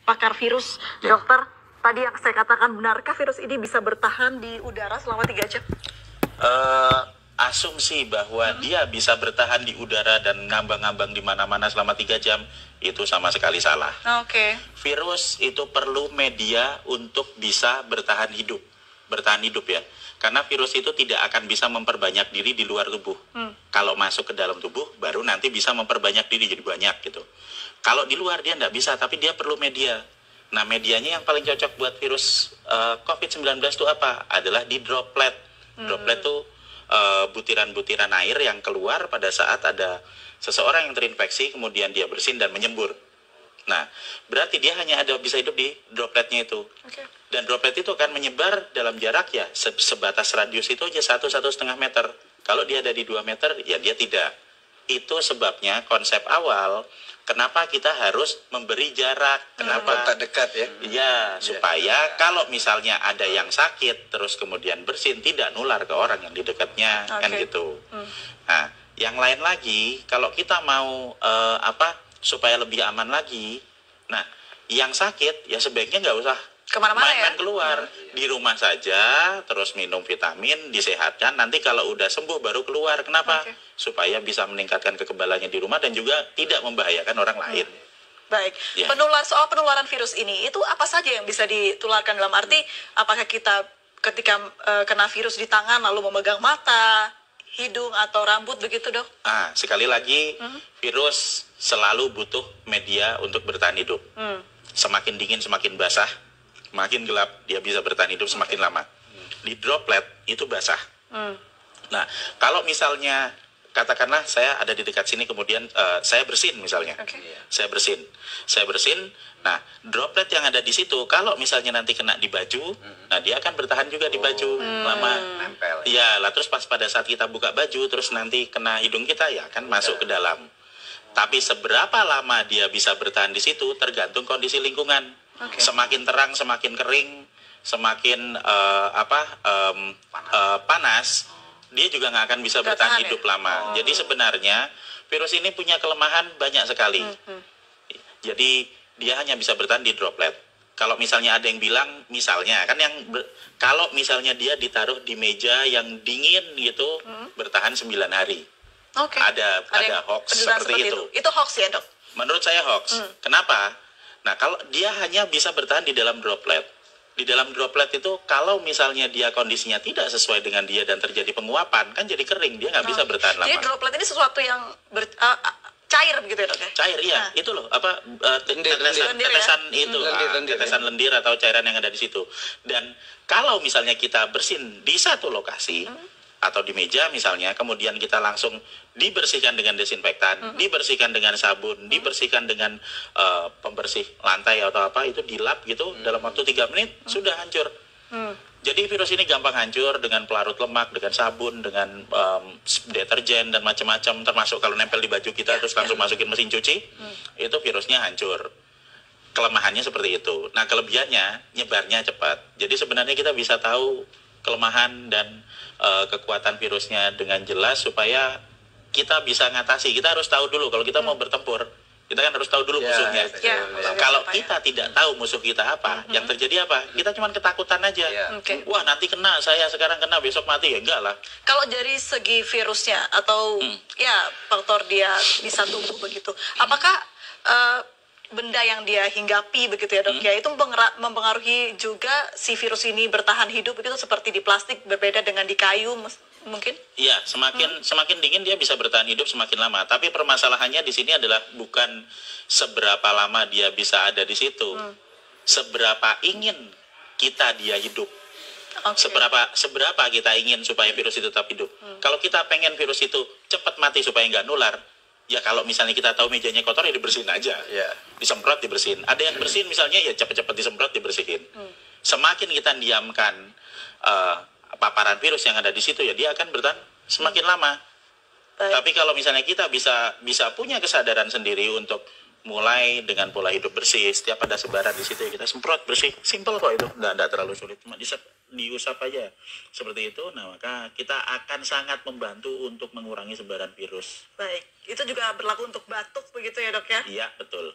pakar virus, dokter. Tadi yang saya katakan, benarkah virus ini bisa bertahan di udara selama 3 jam? Asumsi bahwa dia bisa bertahan di udara dan ngambang-ngambang di mana-mana selama 3 jam itu sama sekali salah. Oke. Virus itu perlu media untuk bisa bertahan hidup ya. Karena virus itu tidak akan bisa memperbanyak diri di luar tubuh. Kalau masuk ke dalam tubuh, baru nanti bisa memperbanyak diri jadi banyak gitu. Kalau di luar dia tidak bisa, tapi dia perlu media. Nah, medianya yang paling cocok buat virus COVID-19 itu apa? Adalah di droplet. Droplet itu butiran-butiran air yang keluar pada saat ada seseorang yang terinfeksi, kemudian dia bersin dan menyembur. Nah, berarti dia hanya bisa hidup di dropletnya itu. Okay. Dan droplet itu akan menyebar dalam jarak ya sebatas radius itu aja 1-1,5 meter. Kalau dia ada di 2 meter, ya dia tidak. Itu sebabnya konsep awal kenapa kita harus memberi jarak. Kenapa? Kontak dekat ya. Iya, supaya kalau misalnya ada yang sakit terus kemudian bersin, tidak nular ke orang yang di dekatnya, kan gitu. Nah, yang lain lagi, kalau kita mau supaya lebih aman lagi, nah yang sakit ya sebaiknya nggak usah kemana-mana main-main ya? keluar, di rumah saja, terus minum vitamin, disehatkan, nanti kalau udah sembuh baru keluar. Kenapa? Supaya bisa meningkatkan kekebalannya di rumah dan juga tidak membahayakan orang lain. Baik, Ya. soal penularan virus ini, itu apa saja yang bisa ditularkan? Dalam arti, apakah kita ketika kena virus di tangan lalu memegang mata, hidung, atau rambut, begitu dok? Sekali lagi, virus selalu butuh media untuk bertahan hidup. Semakin dingin, semakin basah, makin gelap, dia bisa bertahan hidup semakin lama. Di droplet, itu basah. Nah, kalau misalnya, katakanlah saya ada di dekat sini, kemudian saya bersin misalnya. Saya bersin, nah droplet yang ada di situ, kalau misalnya nanti kena di baju, nah dia akan bertahan juga di baju lama. Nempel. Iya, lah terus pas pada saat kita buka baju, terus nanti kena hidung kita, ya kan masuk ke dalam. Tapi seberapa lama dia bisa bertahan di situ tergantung kondisi lingkungan. Semakin terang, semakin kering, semakin panas, dia juga nggak akan bisa bertahan hidup lama. Jadi sebenarnya virus ini punya kelemahan banyak sekali. Jadi dia hanya bisa bertahan di droplet. Kalau misalnya ada yang bilang, misalnya kan kalau misalnya dia ditaruh di meja yang dingin gitu, bertahan 9 hari. Ada hoax seperti itu. Itu hoax ya dok? Menurut saya hoax. Kenapa? Nah, kalau dia hanya bisa bertahan di dalam droplet. Di dalam droplet itu, kalau misalnya dia kondisinya tidak sesuai dengan dia dan terjadi penguapan, kan jadi kering, dia nggak bisa bertahan lama. Jadi droplet ini sesuatu yang cair begitu ya dok ya? Cair, iya. Itu loh, tetesan lendir atau cairan yang ada di situ. Dan kalau misalnya kita bersin di satu lokasi, atau di meja misalnya, kemudian kita langsung dibersihkan dengan desinfektan, dibersihkan dengan sabun, dibersihkan dengan pembersih lantai atau apa, itu dilap gitu, dalam waktu 3 menit sudah hancur. Jadi virus ini gampang hancur dengan pelarut lemak, dengan sabun, dengan deterjen dan macam-macam, termasuk kalau nempel di baju kita terus langsung masukin mesin cuci, itu virusnya hancur. Kelemahannya seperti itu. Nah, kelebihannya nyebarnya cepat. Jadi sebenarnya kita bisa tahu kelemahan dan kekuatan virusnya dengan jelas supaya kita bisa ngatasi. Kita harus tahu dulu kalau kita mau bertempur, kita kan harus tahu dulu musuhnya. Kalau kita tidak tahu musuh kita apa, yang terjadi apa? Kita cuma ketakutan aja. Wah, nanti kena, saya sekarang kena, besok mati, ya enggak lah. Kalau dari segi virusnya atau ya faktor dia bisa tumbuh begitu, apakah benda yang dia hinggapi begitu ya dok ya, itu mempengaruhi juga si virus ini bertahan hidup begitu, seperti di plastik berbeda dengan di kayu mungkin? Iya, semakin dingin dia bisa bertahan hidup semakin lama. Tapi permasalahannya di sini adalah bukan seberapa lama dia bisa ada di situ, seberapa ingin kita dia hidup. Seberapa kita ingin supaya virus itu tetap hidup. Kalau kita pengen virus itu cepat mati supaya nggak nular, ya kalau misalnya kita tahu mejanya kotor, ya dibersihin aja. Disemprot, dibersihin. Ada yang bersihin misalnya, ya cepat-cepat disemprot, dibersihin. Semakin kita diamkan paparan virus yang ada di situ, ya dia akan bertahan semakin lama. Tapi kalau misalnya kita bisa punya kesadaran sendiri untuk mulai dengan pola hidup bersih, setiap ada sebaran di situ ya kita semprot, bersih. Simple kok itu, nggak terlalu sulit, cuma diusap aja seperti itu. Nah, maka kita akan sangat membantu untuk mengurangi sebaran virus. Baik, itu juga berlaku untuk batuk begitu ya dok ya? Iya, betul.